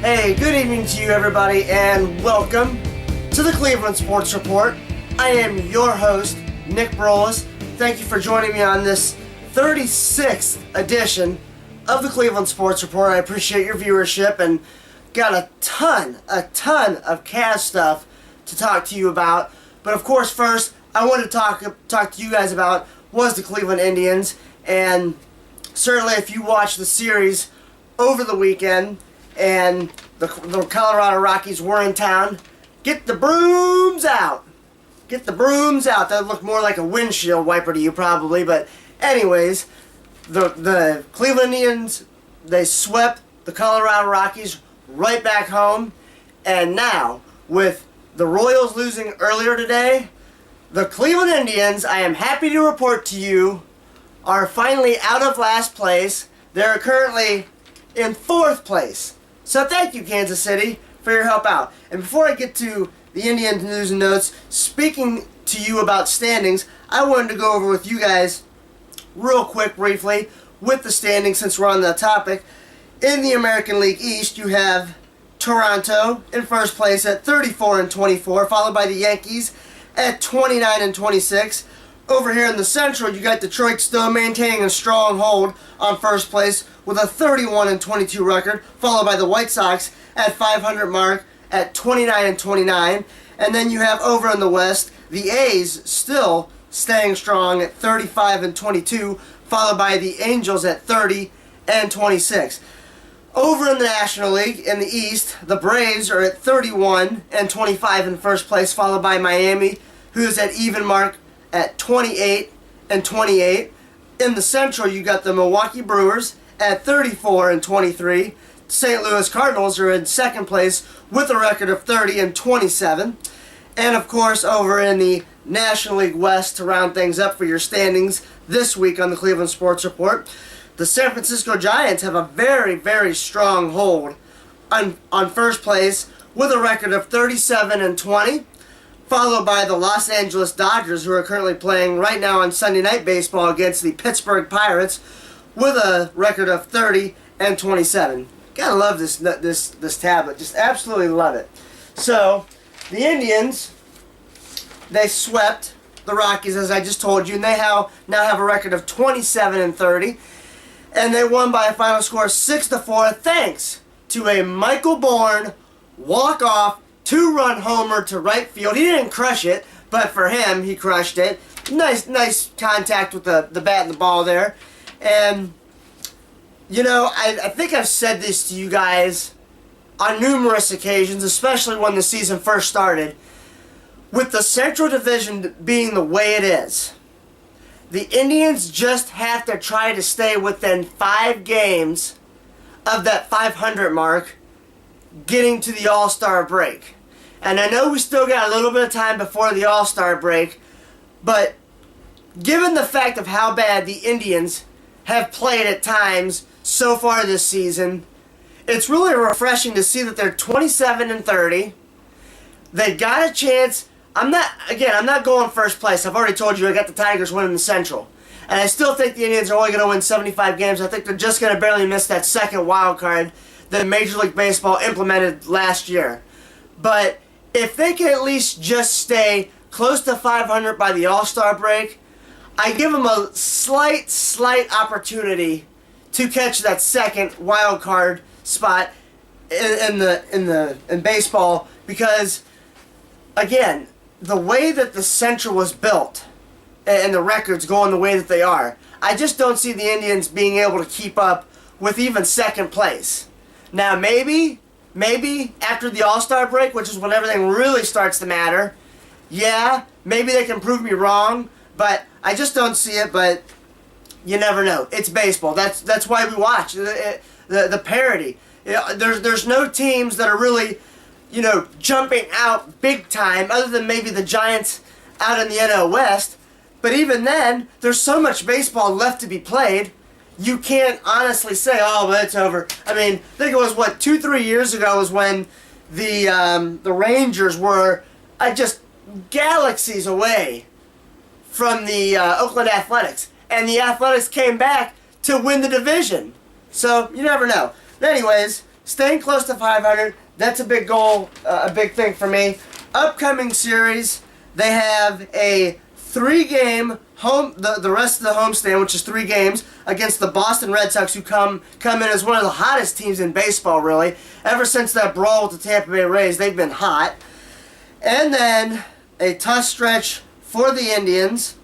Hey, good evening to you everybody, and welcome to the Cleveland Sports Report. I am your host, Nick Brolis. Thank you for joining me on this 36th edition of the Cleveland Sports Report. I appreciate your viewership and got a ton of Cavs stuff to talk to you about. But of course, first, I want to talk to you guys about was the Cleveland Indians. And certainly if you watched the series over the weekend and the Colorado Rockies were in town, get the brooms out. Get the brooms out. That would look more like a windshield wiper to you probably. But anyways, the Cleveland Indians, they swept the Colorado Rockies right back home. And now, with the Royals losing earlier today, the Cleveland Indians, I am happy to report to you, are finally out of last place. They're currently in 4th place. So thank you, Kansas City, for your help out. And before I get to the Indian news and notes, speaking to you about standings, I wanted to go over with you guys real quick, briefly, with the standings since we're on the topic. In the American League East, you have Toronto in first place at 34-24, followed by the Yankees at 29-26. Over here in the Central, you got Detroit still maintaining a strong hold on first place with a 31-22 record, followed by the White Sox at 500 mark at 29-29. And then you have over in the West, the A's still staying strong at 35-22, followed by the Angels at 30-26. Over in the National League, in the East, the Braves are at 31-25 in first place, followed by Miami, who is at even mark at 28-28. In the Central, you got the Milwaukee Brewers at 34-23. St. Louis Cardinals are in second place with a record of 30-27. And of course, over in the National League West, to round things up for your standings this week on the Cleveland Sports Report, the San Francisco Giants have a very strong hold on first place with a record of 37-20. Followed by the Los Angeles Dodgers, who are currently playing right now on Sunday Night Baseball against the Pittsburgh Pirates with a record of 30-27. Gotta love this tablet. Just absolutely love it. So, the Indians, they swept the Rockies, as I just told you, and they now have a record of 27-30. And they won by a final score of 6-4, thanks to a Michael Bourn walk-off 2-run homer to right field. He didn't crush it, but for him, he crushed it. Nice contact with the bat and the ball there. And, you know, I think I've said this to you guys on numerous occasions, especially when the season first started. With the Central Division being the way it is, the Indians just have to try to stay within 5 games of that 500 mark, getting to the All-Star break. And I know we still got a little bit of time before the All-Star break, but given the fact of how bad the Indians have played at times so far this season, it's really refreshing to see that they're 27-30. They got a chance. I'm not going first place. I've already told you I got the Tigers winning the Central. And I still think the Indians are only going to win 75 games. I think they're just going to barely miss that second wild card that Major League Baseball implemented last year. But if they can at least just stay close to 500 by the All-Star break, I give them a slight opportunity to catch that second wild card spot in baseball, because again, the way that the Central was built and the records going the way that they are, I just don't see the Indians being able to keep up with even second place. Now maybe after the All-Star break, which is when everything really starts to matter, yeah, maybe they can prove me wrong, but I just don't see it. But you never know. It's baseball. That's why we watch the parity. You know, there's no teams that are really, you know, jumping out big time, other than maybe the Giants out in the NL West. But even then, there's so much baseball left to be played. You can't honestly say, oh, but it's over. I mean, I think it was, 2-3 years ago was when the Rangers were just galaxies away from the Oakland Athletics. And the Athletics came back to win the division. So, you never know. But anyways, staying close to 500, that's a big goal, a big thing for me. Upcoming series, they have a 3-game home, the rest of the homestand, which is 3 games, against the Boston Red Sox, who come in as one of the hottest teams in baseball, really. Ever since that brawl with the Tampa Bay Rays, they've been hot. And then a tough stretch for the Indians.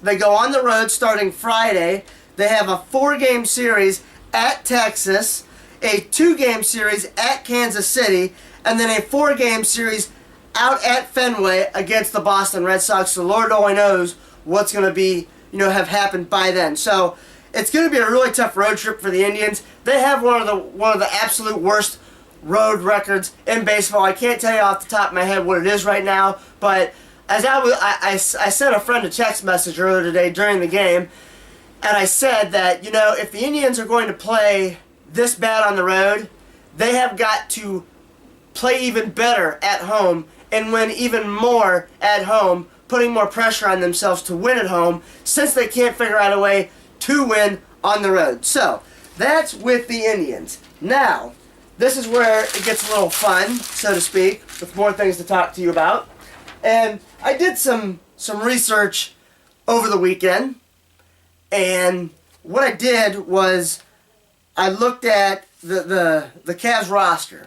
They go on the road starting Friday. They have a 4-game series at Texas, a 2-game series at Kansas City, and then a 4-game series out at Fenway against the Boston Red Sox. The Lord only knows what's going to be, have happened by then. So it's going to be a really tough road trip for the Indians. They have one of the absolute worst road records in baseball. I can't tell you off the top of my head what it is right now, but as I sent a friend a text message earlier today during the game, and I said that, if the Indians are going to play this bad on the road, they have got to play even better at home and win even more at home, putting more pressure on themselves to win at home, since they can't figure out a way to win on the road. So, that's with the Indians. Now, this is where it gets a little fun, so to speak, with more things to talk to you about. And I did some research over the weekend, and what I did was I looked at the Cavs roster.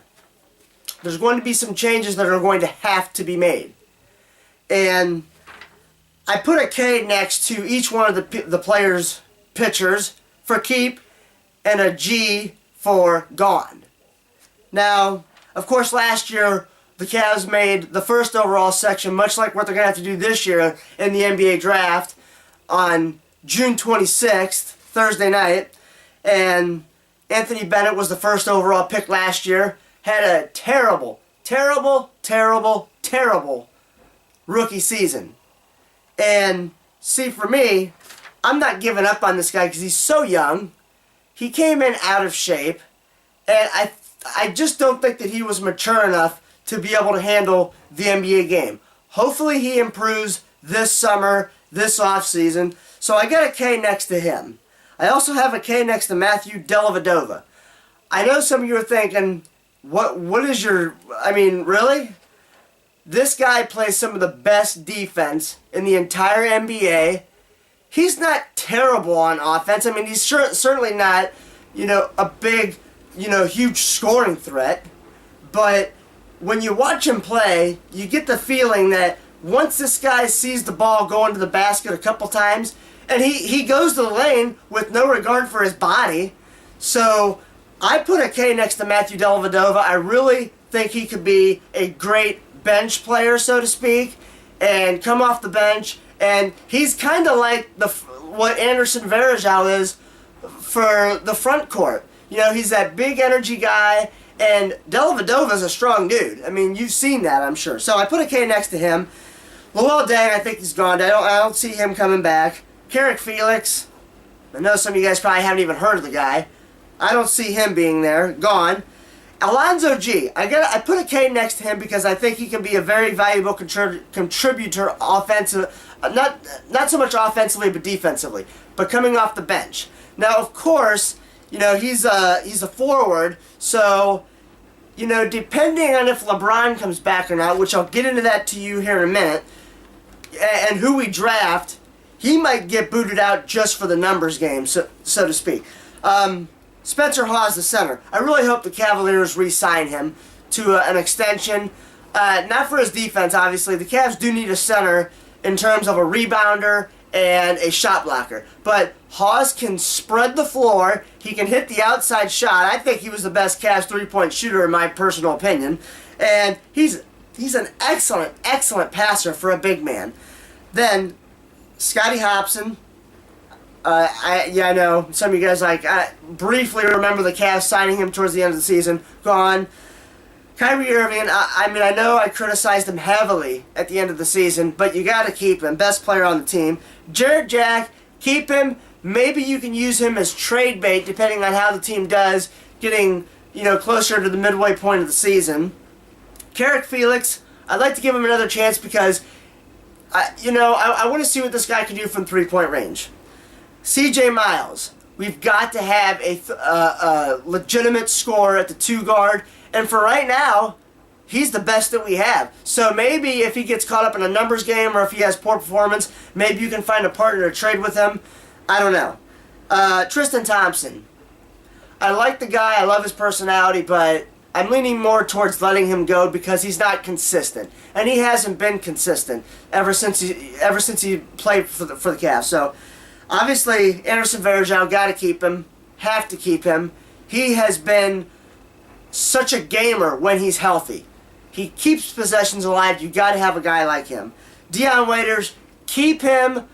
There's going to be some changes that are going to have to be made. And I put a K next to each one of the players' pitchers for keep and a G for gone. Now, of course, last year the Cavs made the first overall section, much like what they're going to have to do this year in the NBA draft, on June 26th, Thursday night. And Anthony Bennett was the first overall pick last year. Had a terrible rookie season. And see, for me, I'm not giving up on this guy because he's so young. He came in out of shape, and I just don't think that he was mature enough to be able to handle the NBA game. Hopefully he improves this summer, this offseason. So I got a K next to him. I also have a K next to Matthew Dellavedova. I know some of you are thinking, what is your... I mean, really? This guy plays some of the best defense in the entire NBA. He's not terrible on offense. I mean, he's certainly not, a big, huge scoring threat. But when you watch him play, you get the feeling that once this guy sees the ball go into the basket a couple times, and he goes to the lane with no regard for his body. So I put a K next to Matthew Dellavedova. I really think he could be a great bench player, so to speak, and come off the bench. And he's kind of like what Anderson Varejao is for the front court. He's that big energy guy, and Dellavedova's a strong dude. I mean, you've seen that, I'm sure. So I put a K next to him. Luol Deng, I think he's gone. I don't see him coming back. Carrick Felix, I know some of you guys probably haven't even heard of the guy. I don't see him being there. Gone. Alonzo G. I put a K next to him because I think he can be a very valuable contributor offensive, not so much offensively but defensively, but coming off the bench. Now, of course, he's a forward, so depending on if LeBron comes back or not, which I'll get into that to you here in a minute, and who we draft, he might get booted out just for the numbers game, so to speak. Spencer Hawes, the center. I really hope the Cavaliers re-sign him to an extension. Not for his defense, obviously. The Cavs do need a center in terms of a rebounder and a shot blocker. But Hawes can spread the floor. He can hit the outside shot. I think he was the best Cavs three-point shooter in my personal opinion. And he's an excellent passer for a big man. Then Scotty Hobson. I know some of you guys briefly remember the Cavs signing him towards the end of the season. Gone. Kyrie Irving, I know I criticized him heavily at the end of the season, but you got to keep him. Best player on the team. Jarrett Jack, keep him. Maybe you can use him as trade bait depending on how the team does, getting closer to the midway point of the season. Carrick Felix, I'd like to give him another chance because I want to see what this guy can do from three-point range. CJ Miles. We've got to have a legitimate scorer at the 2 guard. And for right now, he's the best that we have. So maybe if he gets caught up in a numbers game or if he has poor performance, maybe you can find a partner to trade with him. I don't know. Tristan Thompson. I like the guy. I love his personality, but I'm leaning more towards letting him go because he's not consistent, and he hasn't been consistent ever since he played for the Cavs. So obviously, Anderson Varejao, got to keep him. Have to keep him. He has been such a gamer when he's healthy. He keeps possessions alive. You got to have a guy like him. Dion Waiters, keep him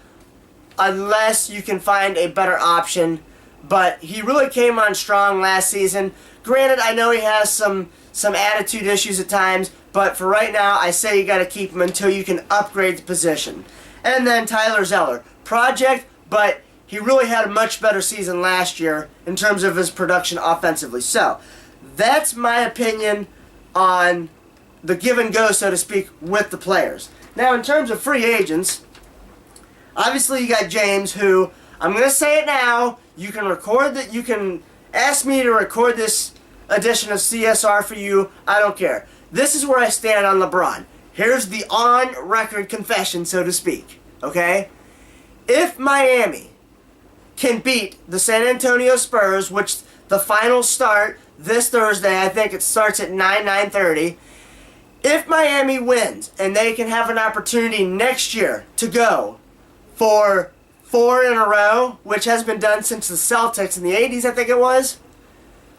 unless you can find a better option. But he really came on strong last season. Granted, I know he has some attitude issues at times, but for right now, I say you got to keep him until you can upgrade the position. And then Tyler Zeller, project, but he really had a much better season last year in terms of his production offensively. So that's my opinion on the give and go, so to speak, with the players. Now, in terms of free agents, obviously you got James, who I'm going to say it now. You can record that. You can ask me to record this edition of CSR for you. I don't care. This is where I stand on LeBron. Here's the on-record confession, so to speak. Okay? If Miami can beat the San Antonio Spurs, which the finals start this Thursday, I think it starts at 9:30. If Miami wins and they can have an opportunity next year to go for 4 in a row, which has been done since the Celtics in the 80s, I think it was,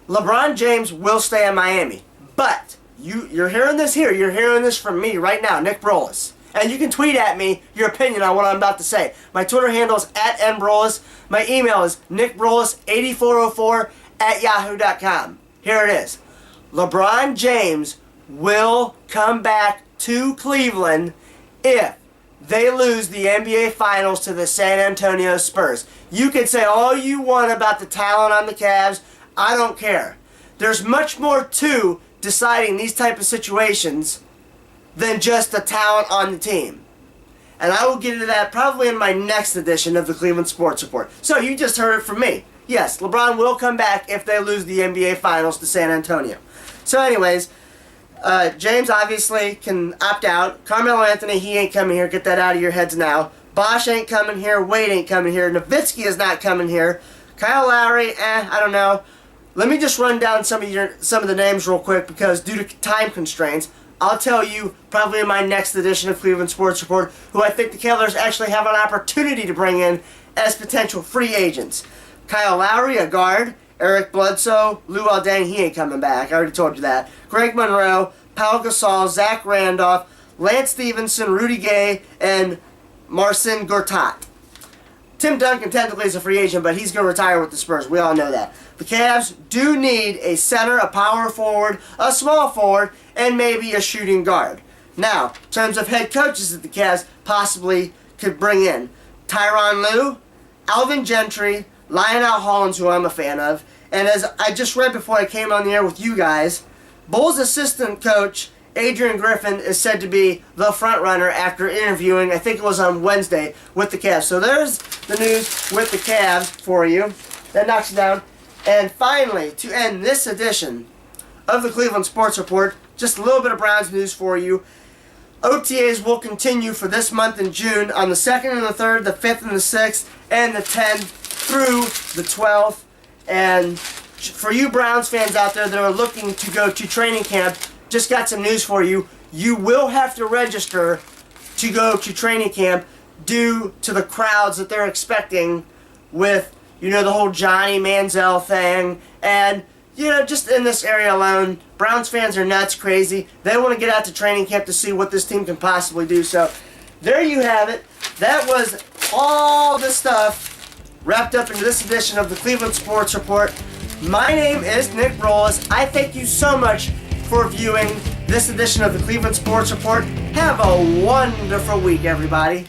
LeBron James will stay in Miami. But you're hearing this here. You're hearing this from me right now, Nick Brolis. And you can tweet at me your opinion on what I'm about to say. My Twitter handle is @nbrolis. My email is nickbrolis8404@yahoo.com. Here it is. LeBron James will come back to Cleveland if they lose the NBA Finals to the San Antonio Spurs. You can say all you want about the talent on the Cavs. I don't care. There's much more to deciding these type of situations than just the talent on the team. And I will get into that probably in my next edition of the Cleveland Sports Report. So you just heard it from me. Yes, LeBron will come back if they lose the NBA Finals to San Antonio. So anyways, James obviously can opt out. Carmelo Anthony, he ain't coming here. Get that out of your heads now. Bosh ain't coming here. Wade ain't coming here. Nowitzki is not coming here. Kyle Lowry, I don't know. Let me just run down some of the names real quick because due to time constraints, I'll tell you probably in my next edition of Cleveland Sports Report who I think the Cavaliers actually have an opportunity to bring in as potential free agents. Kyle Lowry, a guard. Eric Bledsoe, Luol Deng, he ain't coming back. I already told you that. Greg Monroe, Pau Gasol, Zach Randolph, Lance Stevenson, Rudy Gay, and Marcin Gortat. Tim Duncan technically is a free agent, but he's going to retire with the Spurs. We all know that. The Cavs do need a center, a power forward, a small forward, and maybe a shooting guard. Now, in terms of head coaches that the Cavs possibly could bring in, Tyronn Lue, Alvin Gentry, Lionel Hollins, who I'm a fan of, and as I just read before I came on the air with you guys, Bulls assistant coach Adrian Griffin is said to be the front runner after interviewing, I think it was on Wednesday, with the Cavs. So there's the news with the Cavs for you. That knocks it down. And finally, to end this edition of the Cleveland Sports Report, just a little bit of Browns news for you. OTAs will continue for this month in June on the 2nd and the 3rd, the 5th and the 6th, and the 10th through the 12th. And for you Browns fans out there that are looking to go to training camp, just got some news for you. You will have to register to go to training camp due to the crowds that they're expecting with, the whole Johnny Manziel thing. And, just in this area alone, Browns fans are nuts, crazy. They want to get out to training camp to see what this team can possibly do. So, there you have it. That was all the stuff wrapped up into this edition of the Cleveland Sports Report. My name is Nick Brolis. I thank you so much for viewing this edition of the Cleveland Sports Report. Have a wonderful week, everybody.